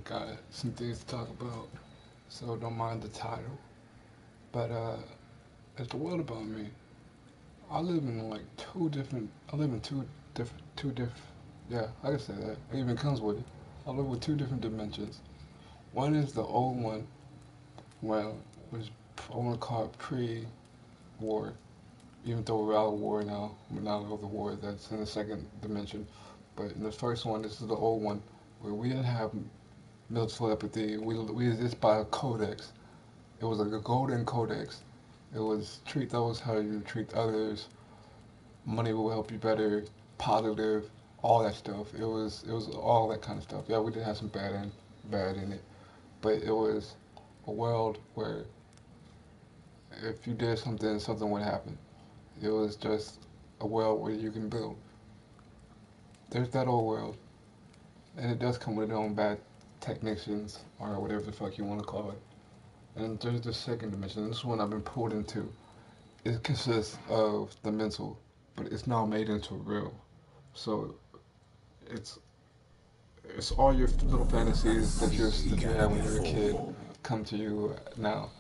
got some things to talk about, so don't mind the title. But it's the world about me. I live in like two different. I live in two different. Yeah, I can say that. It even comes with it. I live with two different dimensions. One is the old one, well, which I want to call it pre-war, even though we're out of war now. We're not out of the war. That's in the second dimension. But in the first one, this is the old one, where we didn't have mental telepathy. We exist by a codex. It was like a golden codex. It was treat those how you treat others. Money will help you better. Positive, all that stuff. It was all that kind of stuff. Yeah, we did have some bad in it, but it was a world where if you did something, something would happen. It was just a world where you can build. There's that old world, and it does come with its own bad technicians or whatever the fuck you want to call it. And there's the second dimension. This one I've been pulled into. It consists of the mental, but it's now made into real. So it's it's all your little fantasies that you had when you were a kid come to you now.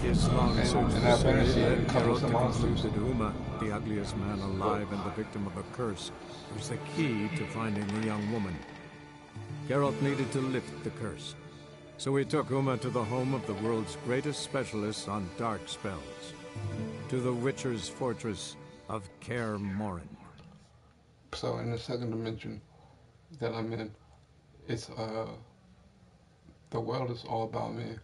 Islam And that surgery fantasy led comes with Geralt to some conclude monsters. that Uma, the ugliest man alive and the victim of a curse, was the key to finding the young woman. Geralt needed to lift the curse. So he took Uma to the home of the world's greatest specialist on dark spells, to the Witcher's fortress of Kaer Morhen. So in the second dimension that I'm in, it's the world is all about me.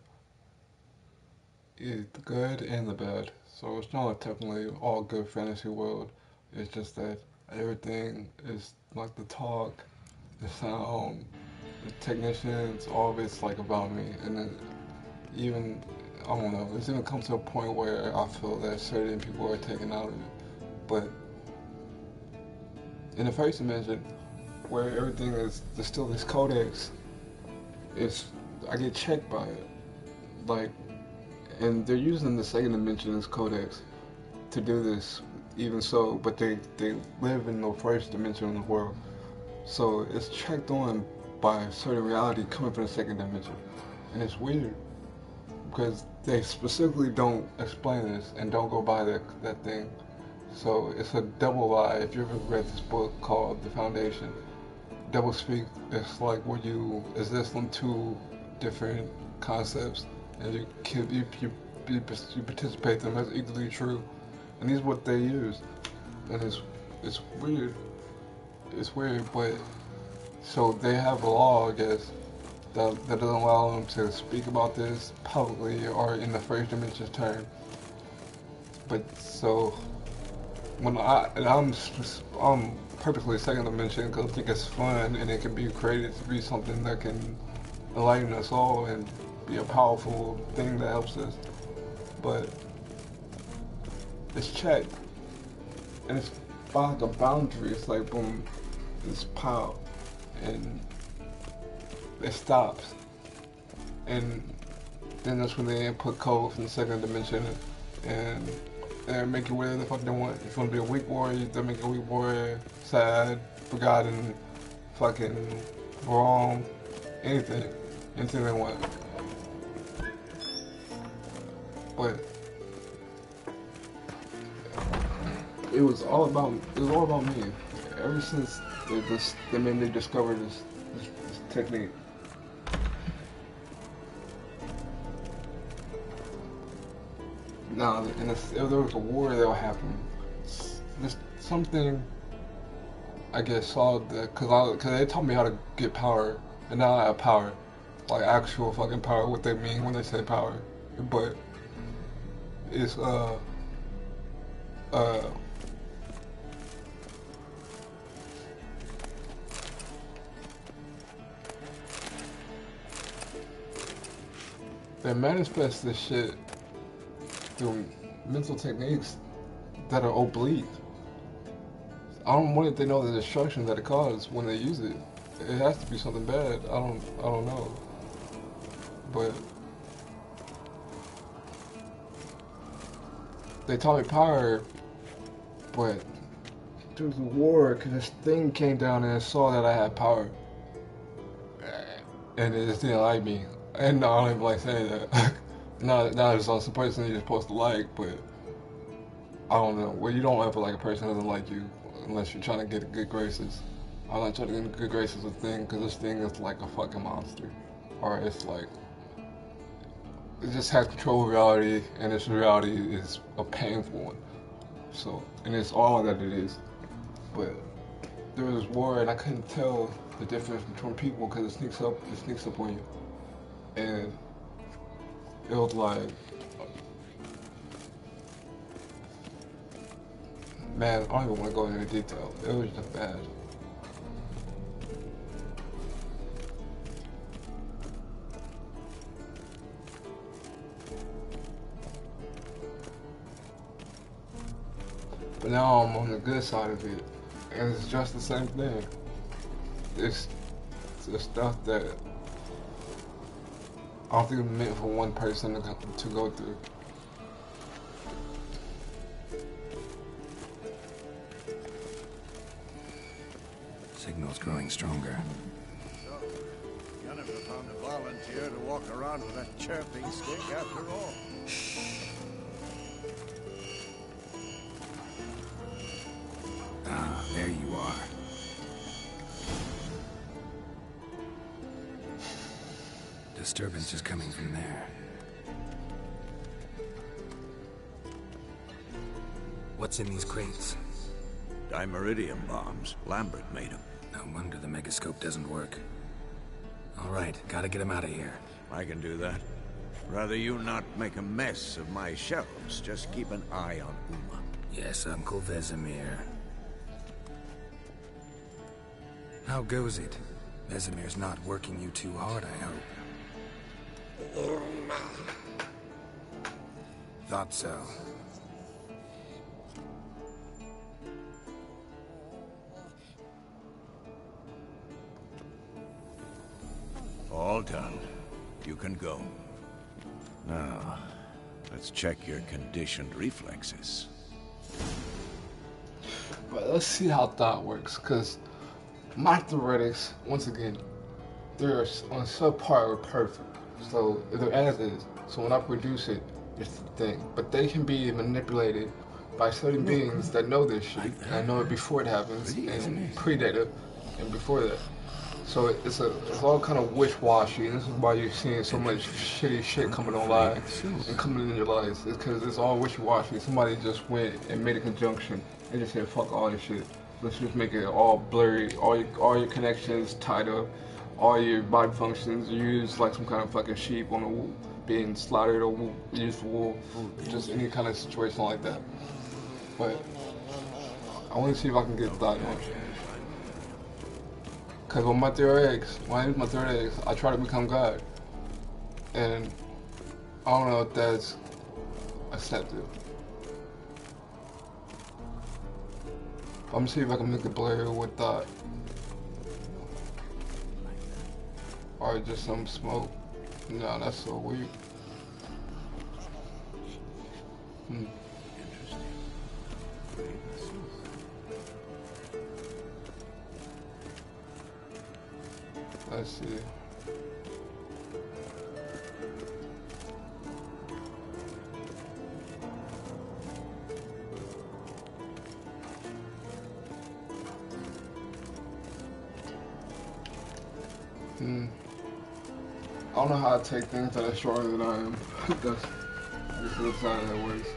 It's the good and the bad. So it's not technically all good fantasy world. It's just that everything is like the talk, the sound, the technicians, all of it's like about me. And then even I don't know, it's even come to a point where I feel that certain people are taken out of it. But in the first dimension, where everything is there's still this codex, it's I get checked by it. Like and they're using the second dimension as codex to do this even so, but they live in the first dimension of the world. So it's checked on by a certain reality coming from the second dimension. And it's weird because they specifically don't explain this and don't go by that thing. So it's a double lie. If you ever read this book called The Foundation, double speak, it's like where you exist on two different concepts and you participate them as equally true. And these are what they use. And it's weird. It's weird, but so they have a law, I guess, that doesn't allow them to speak about this publicly or in the first dimension term. But so when I'm purposely second dimension because I think it's fun and it can be created to be something that can enlighten us all and be a powerful thing that helps us. But it's checked and it's by like a boundary. It's like boom, it's pow, and it stops. And then that's when they input code from the second dimension and they make you whatever the fuck they want. If you want to be a weak warrior, they make you a weak warrior, sad, forgotten, fucking wrong, anything. Anything they want. But it was all about me. Ever since they made me discover this technique. Now, if there was a war that would happen, just something I guess saw that because they taught me how to get power, and now I have power, like actual fucking power. What they mean when they say power, but it's uh they manifest this shit through mental techniques that are oblique. I don't want it to know the destruction that it causes when they use it. It has to be something bad. I don't know. But they taught me power, but through the war, because this thing came down and it saw that I had power. and they just didn't like me. And I don't even like saying that. Not as a person you're supposed to like, but I don't know. Well, you don't ever like a person who doesn't like you unless you're trying to get good graces. I'm not trying to get good graces with Thing because this Thing is like a fucking monster. Or it's like, it just has control of reality, and this reality is a painful one. So, and it's all that it is. But there was war, and I couldn't tell the difference between people because it sneaks up on you. And it was like, man, I don't even want to go into detail. It was just bad. But now I'm on the good side of it, and it's just the same thing. It's the stuff that I don't think it's meant for one person to go through. Signal's growing stronger. So, Jennifer found a volunteer to walk around with that chirping stick after all. Ah, there you are. Disturbance is coming from there. What's in these crates? Dimeridium bombs. Lambert made them. No wonder the megascope doesn't work. All right, gotta get him out of here. I can do that. Rather you not make a mess of my shelves. Just keep an eye on Uma. Yes, Uncle Vesemir. How goes it? Vesemir's not working you too hard, I hope. Thought so. All done. You can go. Now, let's check your conditioned reflexes. But let's see how thought works, because my theoretics, once again, they're on subpar or perfect. So they're as is. So when I produce it, it's the thing. But they can be manipulated by certain beings that know this shit. And I know it before it happens, and predate it, and before that. So it's all kind of wish-washy, and this is why you're seeing so much shitty shit coming online and coming in your lives. It's because it's all wishy-washy. Somebody just went and made a conjunction and just said, fuck all this shit. Let's just make it all blurry, all your connections tied up, all your body functions used like some kind of fucking sheep on a wool, being slaughtered or used for wool, just any kind of situation like that. But I want to see if I can get thought on. Because when I use my theoretics, I try to become God. And I don't know if that's accepted. I'm gonna see if I can make it blur with thought. Or just some smoke. No, that's so weird. Let's see. I don't know how to take things that are shorter than I am. This is how that works.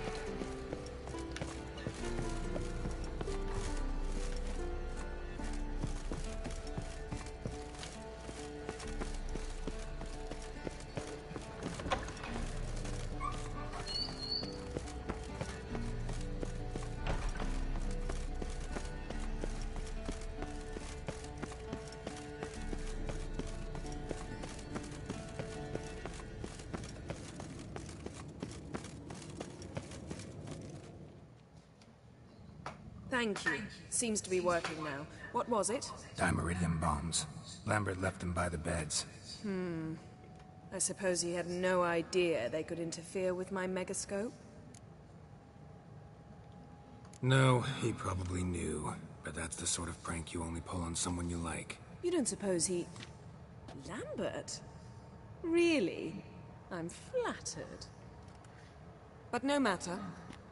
Thank you. Seems to be working now. What was it? Dimeridium bombs. Lambert left them by the beds. I suppose he had no idea they could interfere with my megascope? No, he probably knew. But that's the sort of prank you only pull on someone you like. You don't suppose he... Lambert? Really? I'm flattered. But no matter.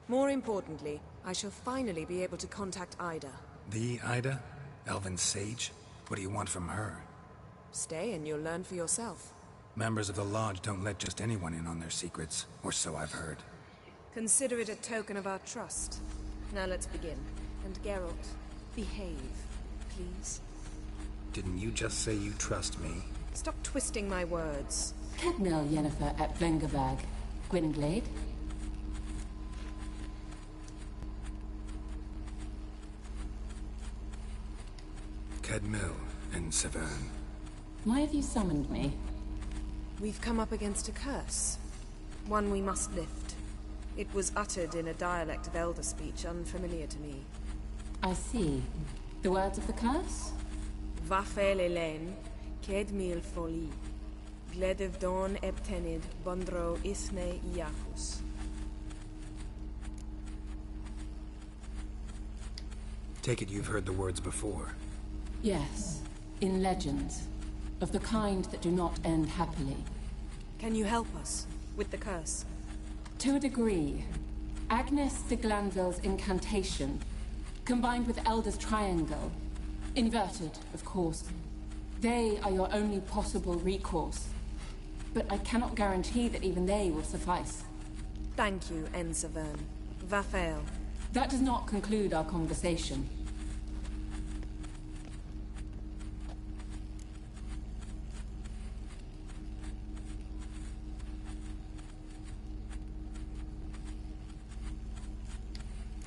More importantly, I shall finally be able to contact Ida. The Ida? Elven sage? What do you want from her? Stay and you'll learn for yourself. Members of the Lodge don't let just anyone in on their secrets, or so I've heard. Consider it a token of our trust. Now let's begin. And Geralt, behave, please. Didn't you just say you trust me? Stop twisting my words. Cadmel Yennefer at Vengerberg. Gwynglade? Cadmel and Severn. Why have you summoned me? We've come up against a curse. One we must lift. It was uttered in a dialect of Elder speech unfamiliar to me. I see. The words of the curse? Vafel Elen, Kedmil Foli, Gledev Don Eptenid, Bondro Isne Iacus. Take it you've heard the words before. Yes. In legends. Of the kind that do not end happily. Can you help us with the curse? To a degree. Agnes de Glanville's incantation, combined with Elder's triangle, inverted, of course. They are your only possible recourse. But I cannot guarantee that even they will suffice. Thank you, Ensevern. Vafel. That does not conclude our conversation.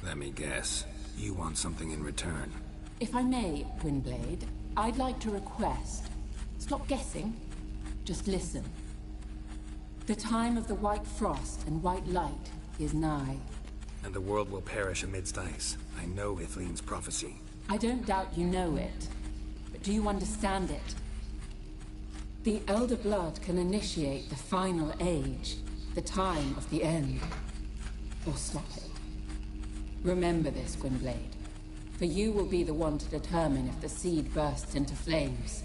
Let me guess. You want something in return. If I may, Gwynblade, I'd like to request. Stop guessing. Just listen. The time of the white frost and white light is nigh. And the world will perish amidst ice. I know Ithleen's prophecy. I don't doubt you know it. But do you understand it? The Elder Blood can initiate the final age. The time of the end. Or stop it. Remember this, Gwynblade. For you will be the one to determine if the seed bursts into flames.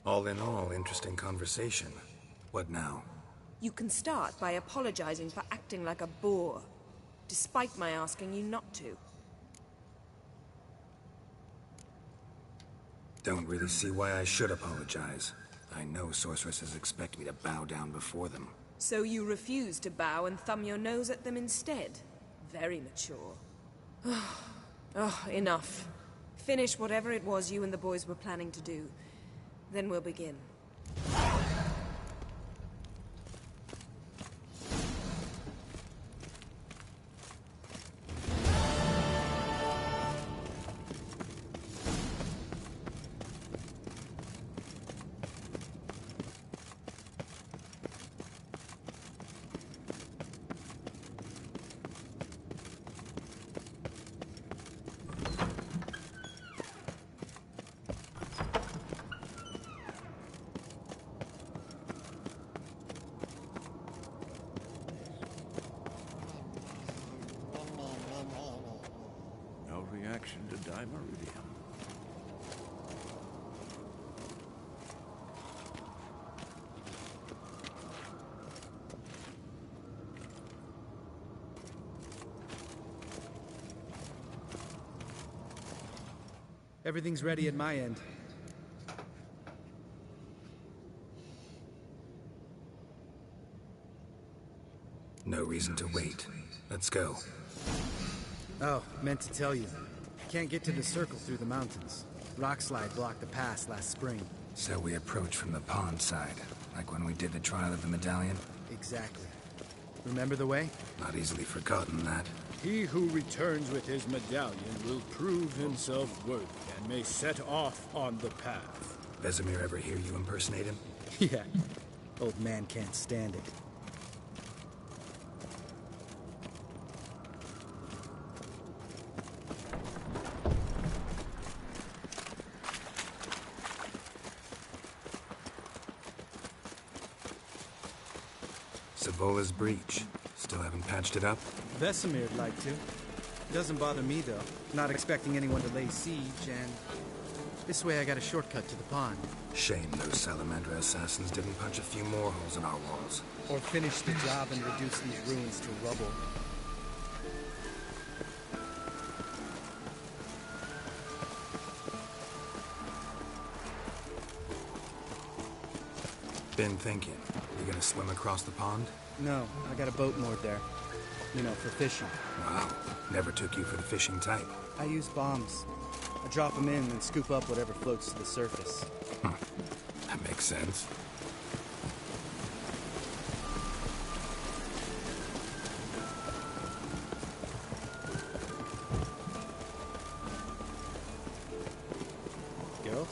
All in all, interesting conversation. What now? You can start by apologizing for acting like a boor, despite my asking you not to. Don't really see why I should apologize. I know sorceresses expect me to bow down before them. So you refuse to bow and thumb your nose at them instead? Very mature. Oh, enough. Finish whatever it was you and the boys were planning to do. Then we'll begin. Reaction to Dimeridium. Everything's ready at my end. No reason to wait. Let's go. Oh, meant to tell you. Can't get to the circle through the mountains. Rockslide blocked the pass last spring. So we approach from the pond side, like when we did the trial of the medallion? Exactly. Remember the way? Not easily forgotten, that. He who returns with his medallion will prove himself worthy and may set off on the path. Vesemir ever hear you impersonate him? Yeah. Old man can't stand it. Vola's breach. Still haven't patched it up? Vesemir'd like to. Doesn't bother me, though. Not expecting anyone to lay siege, and this way I got a shortcut to the pond. Shame those Salamandra assassins didn't punch a few more holes in our walls. Or finish the job and reduce these ruins to rubble. Been thinking. You gonna swim across the pond? No, I got a boat moored there. You know, for fishing. Wow. Never took you for the fishing type. I use bombs. I drop them in and scoop up whatever floats to the surface. That makes sense. Geralt?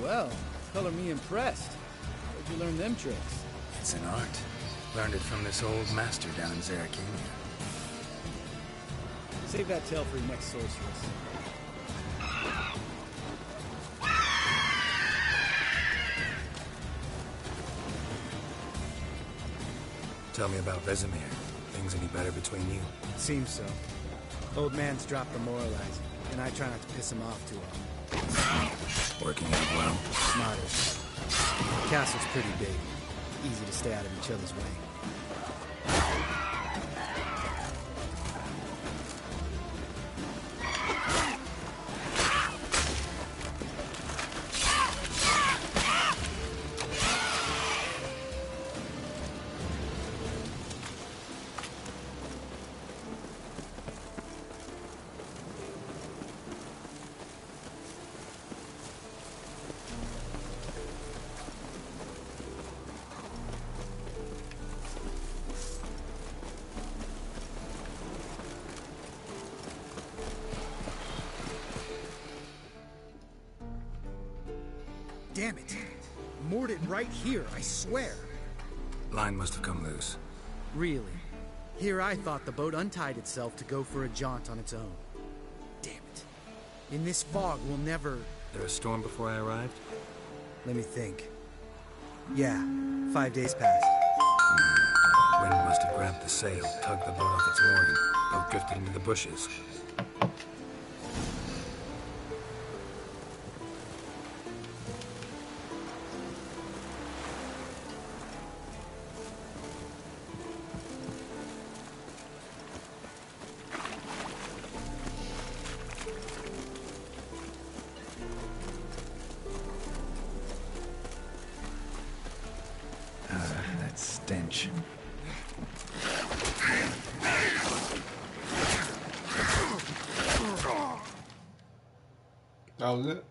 Well, color me impressed. Where'd you learn them tricks? It's an art. Learned it from this old master down in Zerrikania. Save that tale for your next sorceress. Tell me about Vesemir. Things any better between you? Seems so. Old man's dropped the moralizing, and I try not to piss him off too often. Working out well? Smarter. The castle's pretty big. Easy to stay out of each other's way. Damn it. Moored it right here, I swear. Line must have come loose. Really? Here I thought the boat untied itself to go for a jaunt on its own. Damn it. In this fog, we'll never... There a storm before I arrived? Let me think. Yeah, 5 days passed. Wind must have grabbed the sail, tugged the boat off its mooring. Boat drifted into the bushes. That stench. That was it?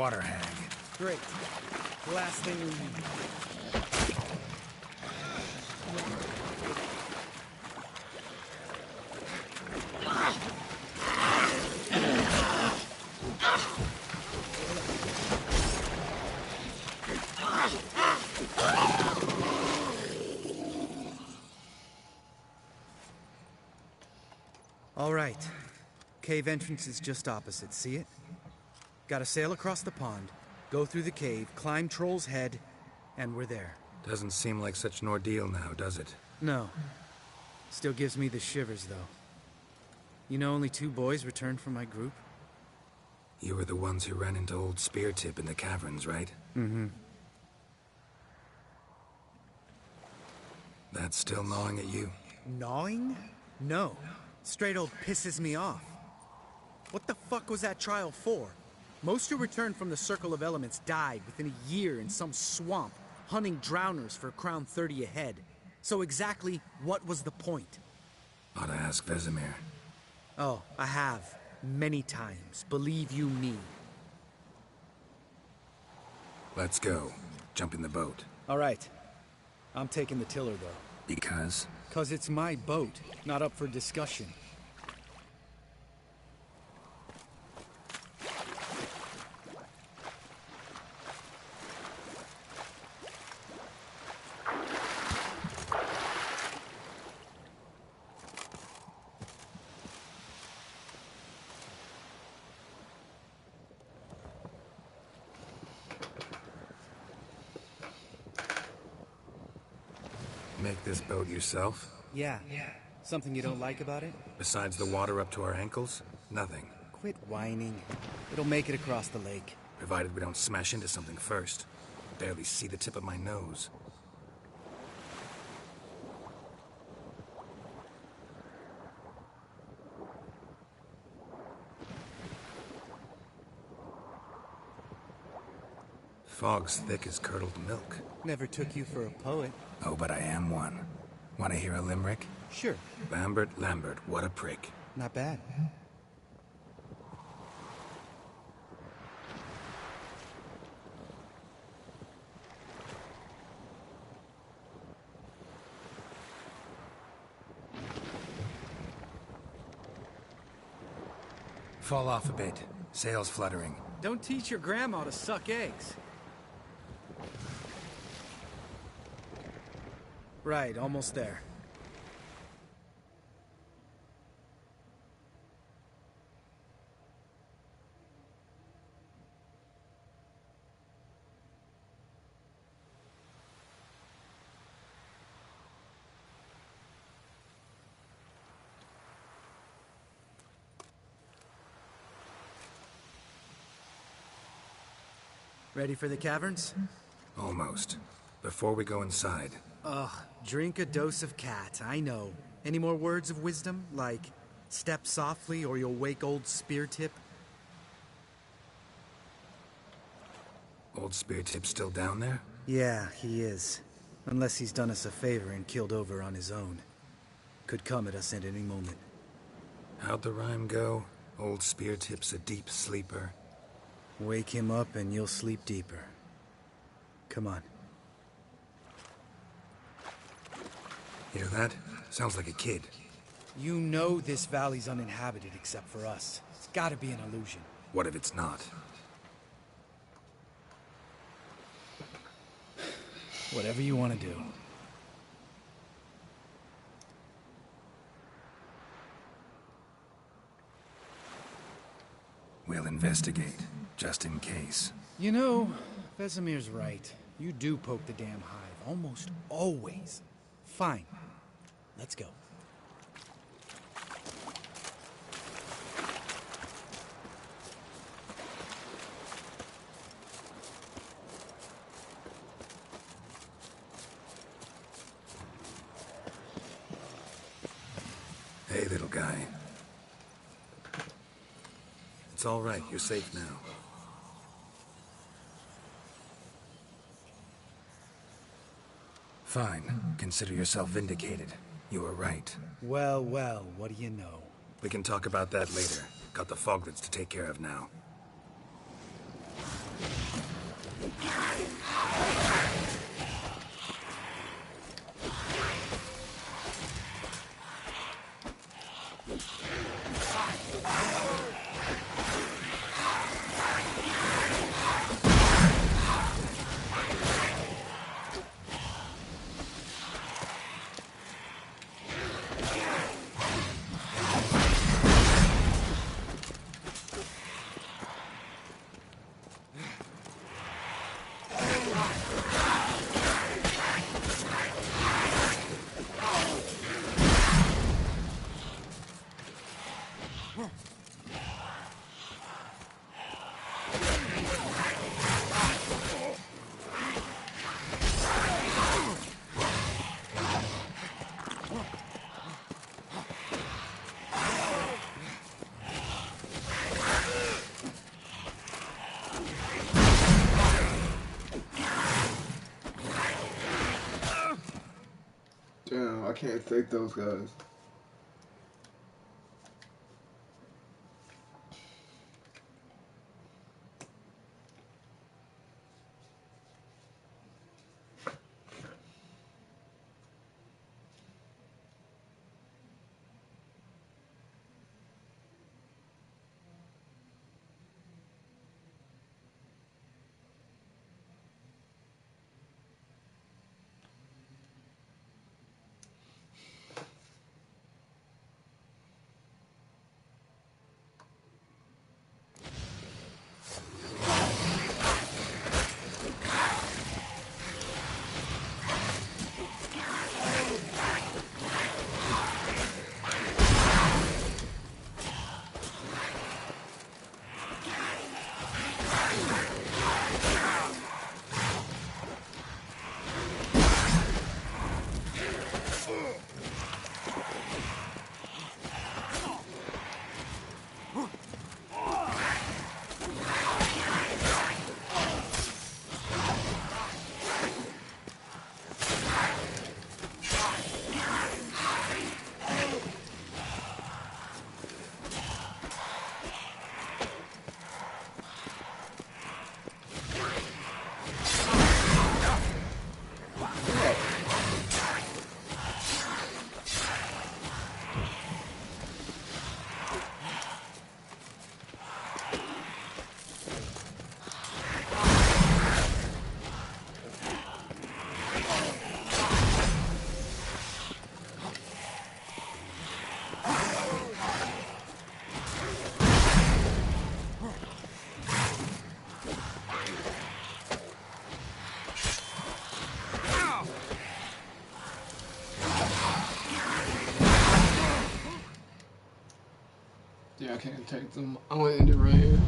water hag. Great. The last thing we need. All right. Cave entrance is just opposite, see it? Gotta sail across the pond, go through the cave, climb Troll's Head, and we're there. Doesn't seem like such an ordeal now, does it? No. Still gives me the shivers, though. You know only 2 boys returned from my group? You were the ones who ran into old Speartip in the caverns, right? Mm-hmm. That's still gnawing at you? Gnawing? No. Straight old pisses me off. What the fuck was that trial for? Most who returned from the Circle of Elements died within a year in some swamp, hunting drowners for a crown 30 a head. So exactly what was the point? Ought to ask Vesemir. Oh, I have. Many times. Believe you me. Let's go. Jump in the boat. All right. I'm taking the tiller, though. Because? 'Cause it's my boat, not up for discussion. Make this boat yourself? Yeah. Something you don't like about it? Besides the water up to our ankles? Nothing. Quit whining. It'll make it across the lake. Provided we don't smash into something first. Barely see the tip of my nose. Fog's thick as curdled milk. Never took you for a poet. Oh, but I am one. Want to hear a limerick? Sure. Lambert, Lambert, what a prick. Not bad. Fall off a bit. Sails fluttering. Don't teach your grandma to suck eggs. Right, almost there. Ready for the caverns? Almost. Before we go inside. Ugh, drink a dose of cat, I know. Any more words of wisdom? Like, step softly or you'll wake old Speartip? Old Speartip's still down there? Yeah, he is. Unless he's done us a favor and killed over on his own. Could come at us at any moment. How'd the rhyme go? Old Speartip's a deep sleeper. Wake him up and you'll sleep deeper. Come on. Hear that? Sounds like a kid. You know this valley's uninhabited except for us. It's gotta be an illusion. What if it's not? Whatever you want to do. We'll investigate, just in case. You know, Vesemir's right. You do poke the damn hive, almost always. Fine. Let's go. Hey, little guy. It's all right, you're safe now. Fine. Consider yourself vindicated. You were right. Well, well, what do you know? We can talk about that later. Got the Foglets to take care of now. Damn, I can't take those guys. Yeah, I can't take them. I'm gonna end it right here.